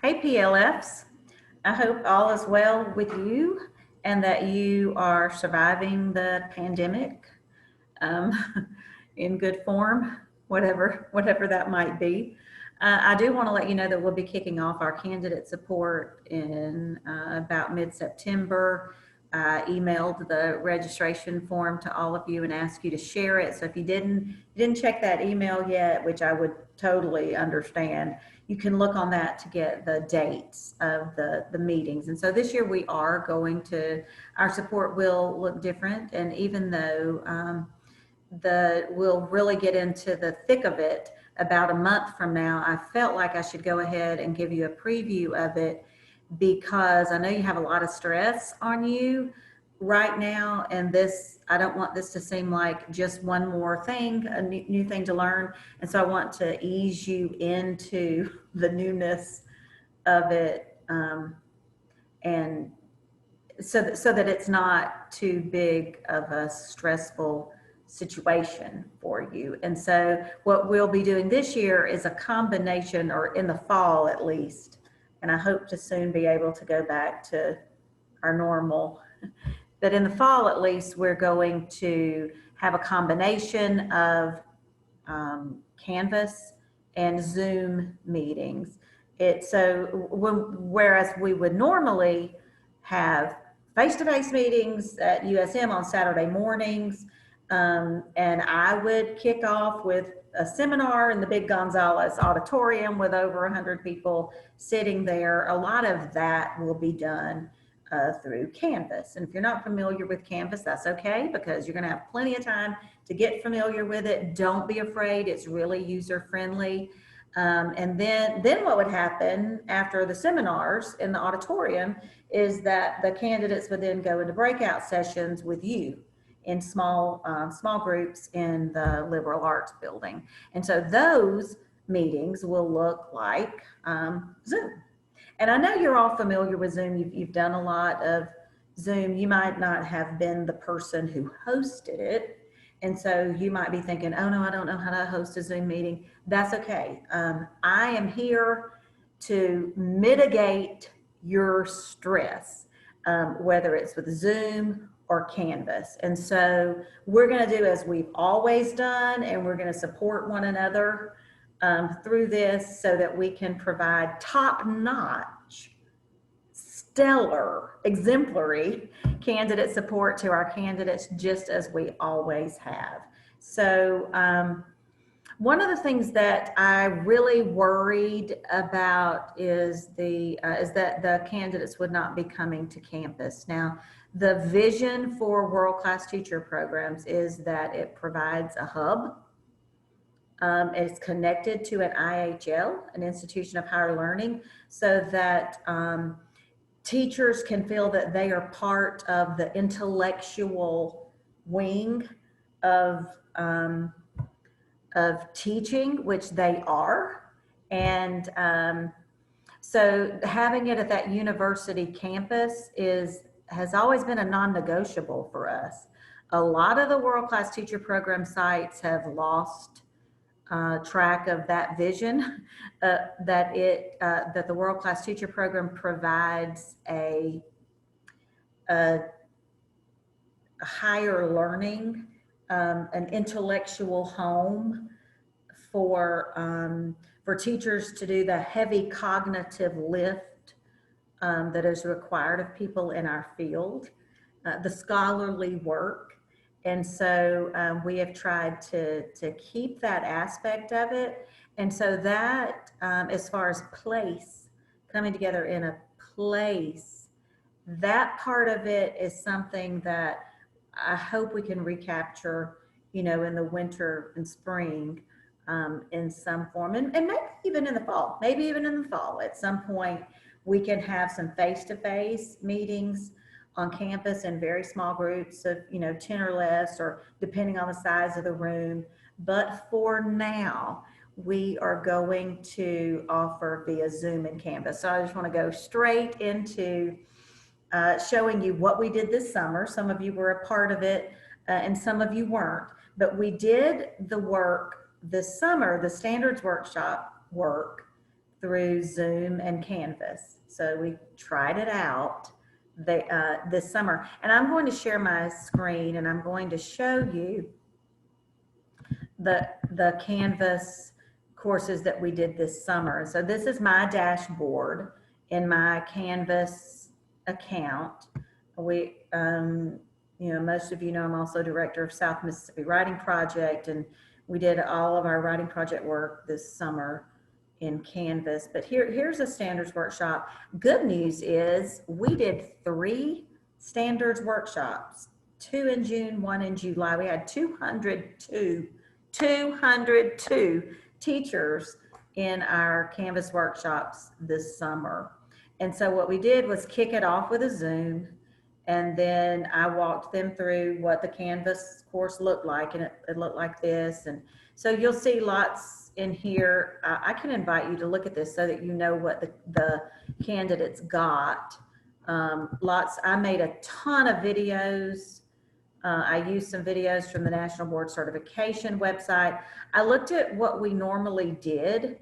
Hey PLFs, I hope all is well with you and that you are surviving the pandemic um, in good form, whatever that might be. I do want to let you know that we'll be kicking off our candidate support in about mid-September. I emailed the registration form to all of you and asked you to share it. So if you didn't check that email yet, which I would totally understand, you can look on that to get the dates of the meetings. And so this year we are going to, our support will look different. And even though we'll really get into the thick of it about a month from now, I felt like I should go ahead and give you a preview of it because I know you have a lot of stress on you right now, and I don't want this to seem like just one more thing, a new thing to learn. And so I want to ease you into the newness of it, and so that it's not too big of a stressful situation for you. And so what we'll be doing this year is a combination, or in the fall at least, and I hope to soon be able to go back to our normal, but in the fall at least, we're going to have a combination of Canvas and Zoom meetings. Whereas we would normally have face-to-face meetings at USM on Saturday mornings, and I would kick off with a seminar in the Big Gonzales auditorium with over 100 people sitting there. A lot of that will be done through Canvas. And if you're not familiar with Canvas, that's okay, because you're going to have plenty of time to get familiar with it. Don't be afraid. It's really user-friendly. And then what would happen after the seminars in the auditorium is that the candidates would then go into breakout sessions with you in small groups in the liberal arts building. And so those meetings will look like Zoom. And I know you're all familiar with Zoom. You've done a lot of Zoom. You might not have been the person who hosted it. And so you might be thinking, oh no, I don't know how to host a Zoom meeting. That's okay. I am here to mitigate your stress, whether it's with Zoom or Canvas. And so we're going to do as we've always done, and we're going to support one another through this so that we can provide top-notch, stellar, exemplary candidate support to our candidates, just as we always have. So one of the things that I really worried about is that the candidates would not be coming to campus. Now, the vision for world-class teacher programs is that it provides a hub. It's connected to an IHL, an institution of higher learning, so that teachers can feel that they are part of the intellectual wing of teaching, which they are. And so having it at that university campus has always been a non-negotiable for us. A lot of the world-class teacher program sites have lost track of that vision, that the world-class teacher program provides a higher learning, an intellectual home for teachers to do the heavy cognitive lift that is required of people in our field, the scholarly work. And so we have tried to keep that aspect of it. And so that, as far as place, coming together in a place, that part of it is something that I hope we can recapture, in the winter and spring in some form, and maybe even in the fall, at some point we can have some face-to-face meetings on campus in very small groups of 10 or less, or depending on the size of the room. But for now, we are going to offer via Zoom and Canvas. So I just want to go straight into showing you what we did this summer. Some of you were a part of it and some of you weren't, but we did the work this summer, the standards workshop work, through Zoom and Canvas. So we tried it out this summer. And I'm going to share my screen and I'm going to show you the Canvas courses that we did this summer. So this is my dashboard in my Canvas account. We, you know, most of you know I'm also director of South Mississippi Writing Project, and we did all of our writing project work this summer in Canvas. But here's a standards workshop. Good news is we did 3 standards workshops, 2 in June, 1 in July. We had 202 teachers in our Canvas workshops this summer. And so what we did was kick it off with a Zoom, and then I walked them through what the Canvas course looked like, and it looked like this. And so you'll see lots in here. I can invite you to look at this so that you know what the candidates got. I made a ton of videos. I used some videos from the National Board Certification website. I looked at what we normally did.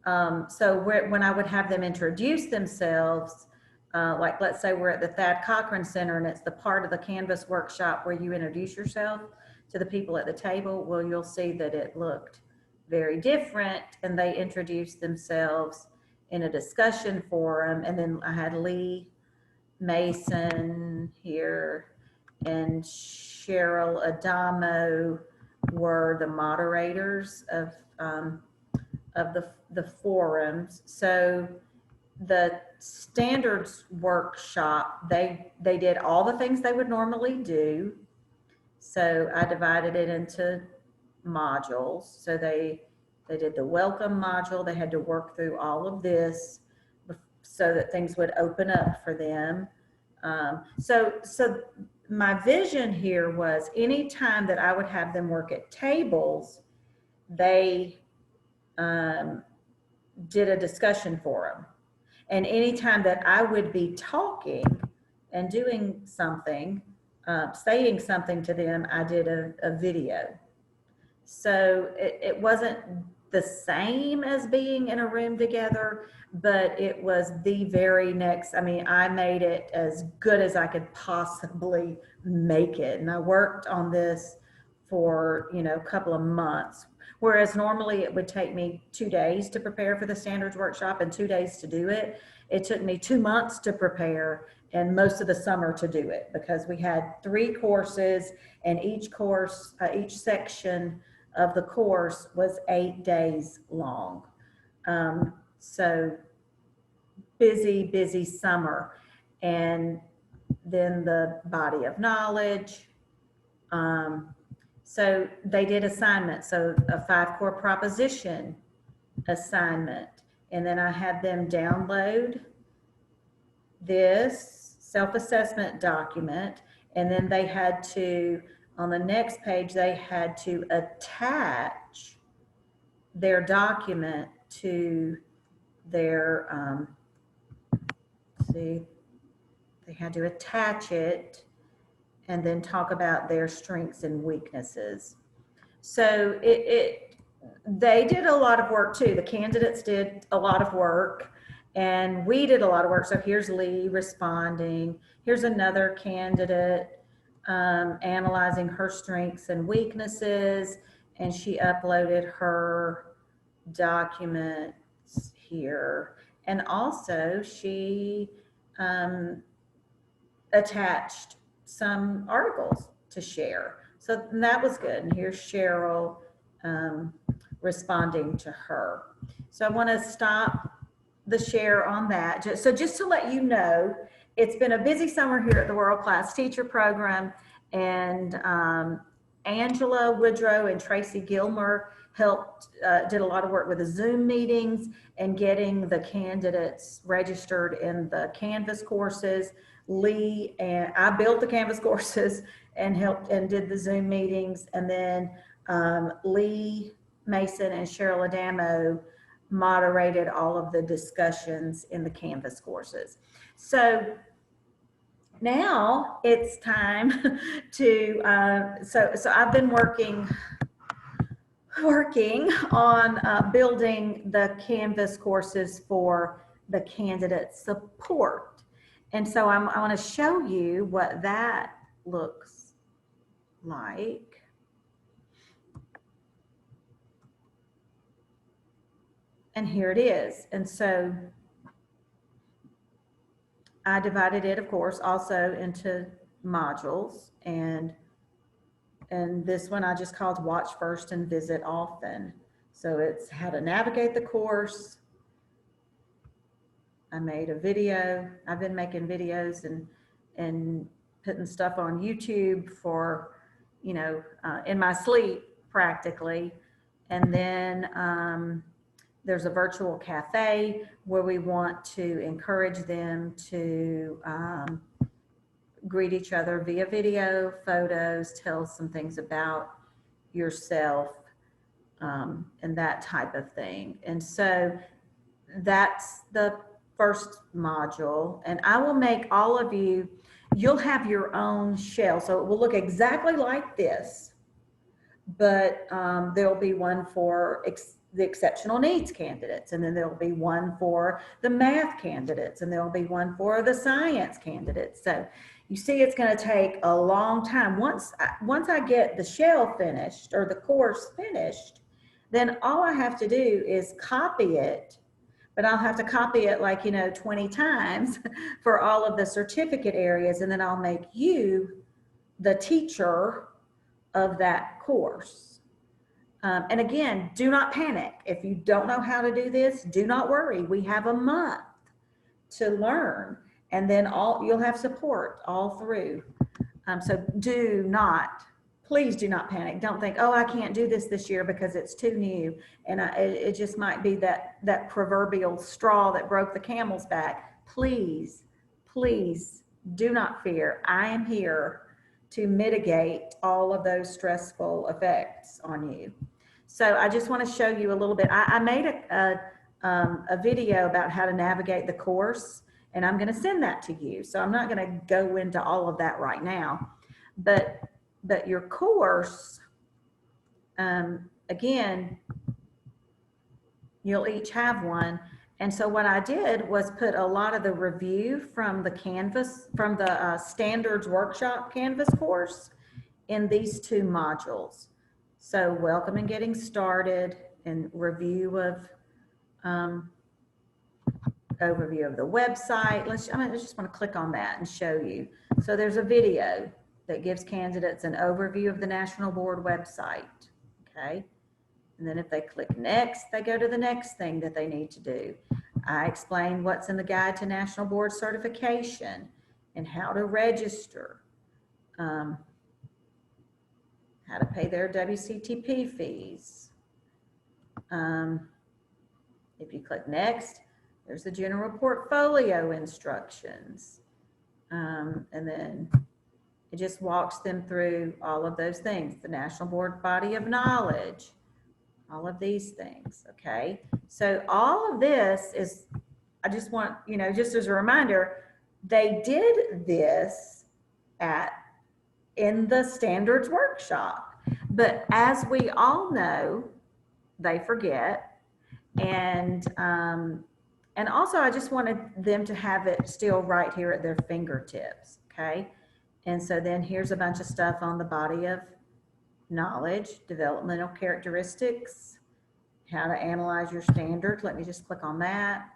So when I would have them introduce themselves, like let's say we're at the Thad Cochran Center and it's the part of the Canvas workshop where you introduce yourself to the people at the table. Well, you'll see that it looked very different, and they introduced themselves in a discussion forum. And then I had Lee Mason here and Cheryl Adamo were the moderators of the forums. So the standards workshop, they did all the things they would normally do. So I divided it into modules. So they did the welcome module. They had to work through all of this so that things would open up for them. So my vision here was anytime that I would have them work at tables, they did a discussion forum. And anytime that I would be talking and doing something, saying something to them, I did a video. So it wasn't the same as being in a room together, but it was the very next. I mean, I made it as good as I could possibly make it. And I worked on this for, you know, a couple of months, whereas normally it would take me 2 days to prepare for the standards workshop and 2 days to do it. It took me 2 months to prepare and most of the summer to do it, because we had 3 courses, and each course, each section of the course was 8 days long. So busy summer. And then the body of knowledge. So they did assignments. So a 5 core proposition assignment. And then I had them download this self-assessment document. And then they had to, on the next page, they had to attach their document to their, they had to attach it and then talk about their strengths and weaknesses. So they did a lot of work too. The candidates did a lot of work, and we did a lot of work. So here's Lee responding. Here's another candidate analyzing her strengths and weaknesses, and she uploaded her documents here. And also she attached some articles to share. So that was good. And here's Cheryl responding to her. So I want to stop the share on that. So just to let you know, it's been a busy summer here at the World Class Teacher Program, and Angela Woodrow and Tracy Gilmer helped, did a lot of work with the Zoom meetings and getting the candidates registered in the Canvas courses. Lee and I built the Canvas courses and helped and did the Zoom meetings. And then Lee Mason and Cheryl Adamo moderated all of the discussions in the Canvas courses. So now it's time to, so I've been working working on building the Canvas courses for the candidate support. And so I want to show you what that looks like. And here it is. And so I divided it, of course, also into modules, and this one I just called Watch First and Visit Often. So it's how to navigate the course. I made a video. I've been making videos and putting stuff on YouTube for, you know, in my sleep practically. And then there's a virtual cafe where we want to encourage them to greet each other via video, photos, tell some things about yourself, and that type of thing. And so that's the first module. And I will make all of you, you'll have your own shell. So it will look exactly like this, but there'll be one for the exceptional needs candidates, and then there'll be one for the math candidates, and there'll be one for the science candidates. So you see, it's going to take a long time. Once I get the shell finished or the course finished, then all I have to do is copy it, but I'll have to copy it like, 20 times for all of the certificate areas, and then I'll make you the teacher of that course. And again, do not panic. If you don't know how to do this, do not worry. We have a month to learn, and then you'll have support all through. So please do not panic. Don't think, oh, I can't do this year because it's too new. And it just might be that proverbial straw that broke the camel's back. Please, please do not fear. I am here to mitigate all of those stressful effects on you. So I just want to show you a little bit. I made a video about how to navigate the course, and I'm going to send that to you. So I'm not going to go into all of that right now, but your course, again, you'll each have one. And so what I did was put a lot of the review from the Canvas, from the Standards Workshop Canvas course in these two modules. So welcome and getting started, and review of, overview of the website. I just want to click on that and show you. So there's a video that gives candidates an overview of the National Board website, okay? And then if they click next, they go to the next thing that they need to do. I explain what's in the Guide to National Board Certification and how to register, how to pay their WCTP fees. If you click next, there's the general portfolio instructions. And then it just walks them through all of those things, the National Board Body of Knowledge, all of these things, okay? So all of this is, I just want, just as a reminder, they did this in the Standards Workshop, but as we all know, they forget. And also I just wanted them to have it still right here at their fingertips, okay? And so then here's a bunch of stuff on the body of knowledge, developmental characteristics, how to analyze your standards. Let me just click on that.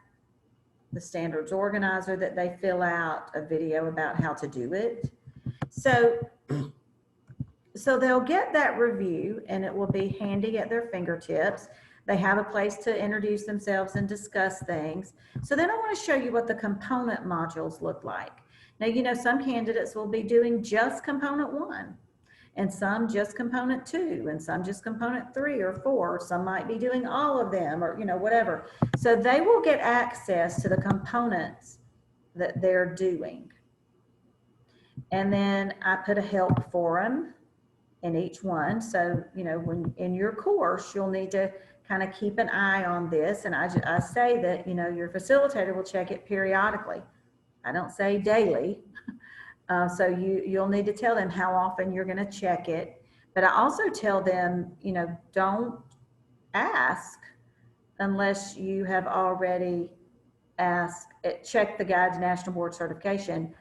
The standards organizer that they fill out, a video about how to do it. So they'll get that review, and it will be handy at their fingertips. They have a place to introduce themselves and discuss things. So then I want to show you what the component modules look like. Now, some candidates will be doing just component 1, and some just component 2, and some just component 3 or 4. Some might be doing all of them, or whatever. So they will get access to the components that they're doing. And then I put a help forum in each one. So, when in your course, you'll need to kind of keep an eye on this. And I say that, your facilitator will check it periodically. I don't say daily. So you'll need to tell them how often you're going to check it. But I also tell them, don't ask unless you have already checked the guide to National Board Certification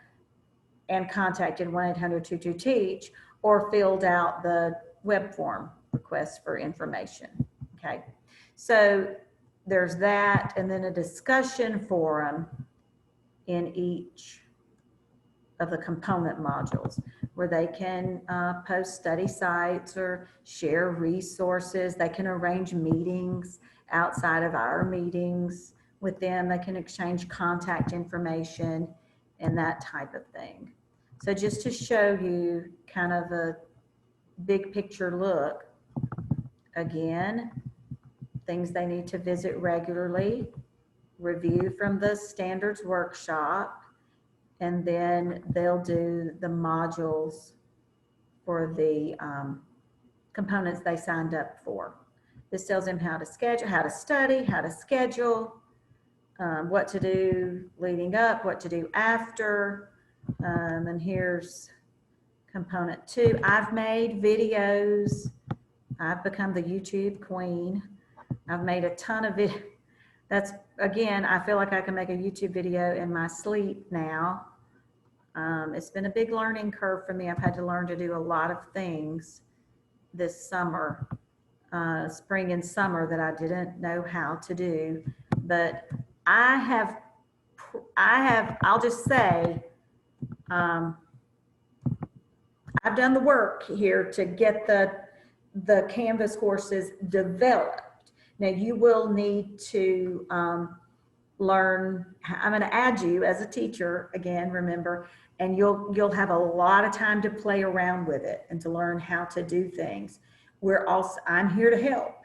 and contacted 1-800-22-TEACH or filled out the web form request for information. Okay, so there's that, and then a discussion forum in each of the component modules where they can post study sites or share resources. They can arrange meetings outside of our meetings with them. They can exchange contact information and that type of thing. So just to show you kind of a big picture look, again, things they need to visit regularly, review from the standards workshop, and then they'll do the modules for the components they signed up for. This tells them how to schedule, how to study, how to schedule, what to do leading up, what to do after. And here's component 2. I've made videos. I've become the YouTube queen. I've made a ton of it. That's, again, I feel like I can make a YouTube video in my sleep now. It's been a big learning curve for me. I've had to learn to do a lot of things this summer, spring and summer, that I didn't know how to do. But I'll just say, I've done the work here to get the Canvas courses developed. Now you will need to learn. I'm going to add you as a teacher again, remember, and you'll have a lot of time to play around with it and to learn how to do things. I'm here to help.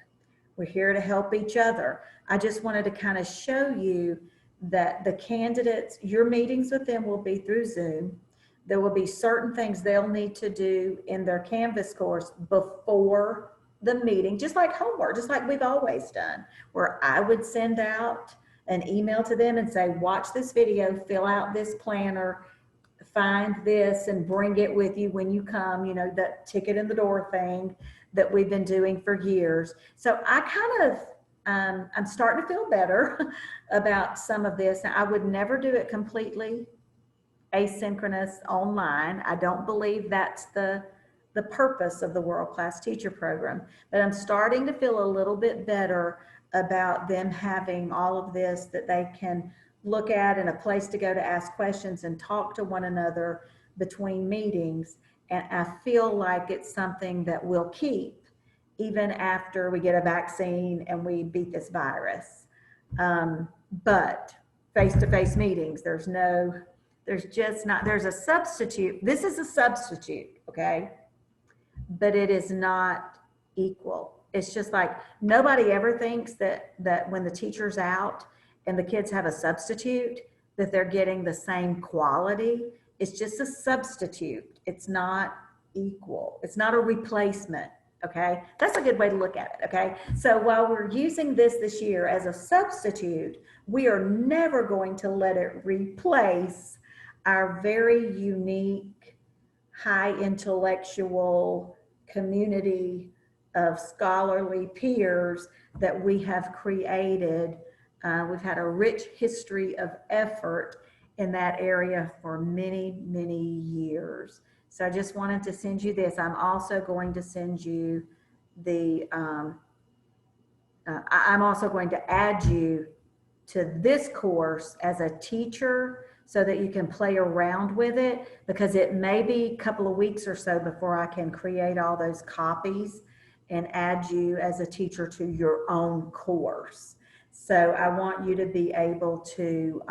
We're here to help each other. I just wanted to kind of show you that the candidates, your meetings with them will be through Zoom. There will be certain things they'll need to do in their Canvas course before the meeting, just like homework, just like we've always done, where I would send out an email to them and say, watch this video, fill out this planner, find this and bring it with you when you come, you know, that ticket in the door thing that we've been doing for years. So I kind of, I'm starting to feel better about some of this. I would never do it completely asynchronous online. I don't believe that's the purpose of the World Class Teacher Program, but I'm starting to feel a little bit better about them having all of this that they can look at and a place to go to ask questions and talk to one another between meetings. And I feel like it's something that we'll keep even after we get a vaccine and we beat this virus. But face-to-face meetings, there's a substitute. This is a substitute, okay? But it is not equal. It's just like nobody ever thinks that when the teacher's out and the kids have a substitute, that they're getting the same quality. It's just a substitute. It's not equal. It's not a replacement, okay? That's a good way to look at it, okay? So while we're using this year as a substitute, we are never going to let it replace our very unique, high intellectual community of scholarly peers that we have created. We've had a rich history of effort in that area for many, many years. So I just wanted to send you this. I'm also going to send you I'm also going to add you to this course as a teacher so that you can play around with it, because it may be a couple of weeks or so before I can create all those copies and add you as a teacher to your own course. So I want you to be able to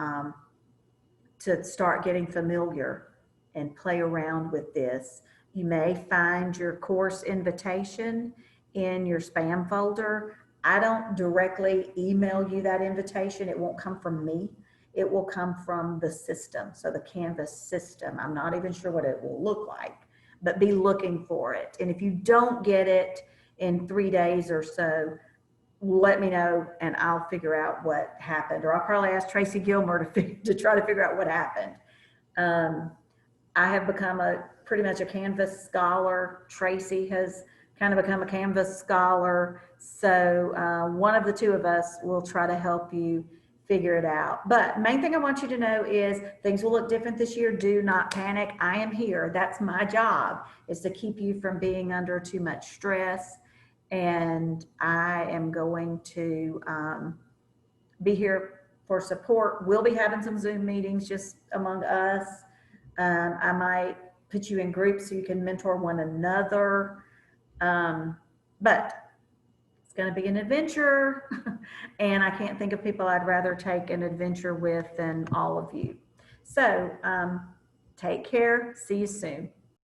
start getting familiar and play around with this. You may find your course invitation in your spam folder. I don't directly email you that invitation. It won't come from me. It will come from the system, so the Canvas system. I'm not even sure what it will look like, but be looking for it. And if you don't get it in 3 days or so, let me know and I'll figure out what happened. Or I'll probably ask Tracy Gilmer to try to figure out what happened. I have become pretty much a Canvas scholar. Tracy has kind of become a Canvas scholar. So one of the two of us will try to help you figure it out. But main thing I want you to know is things will look different this year. Do not panic. I am here. That's my job, is to keep you from being under too much stress. And I am going to be here for support. We'll be having some Zoom meetings just among us. I might put you in groups so you can mentor one another. But it's going to be an adventure. And I can't think of people I'd rather take an adventure with than all of you. So take care. See you soon.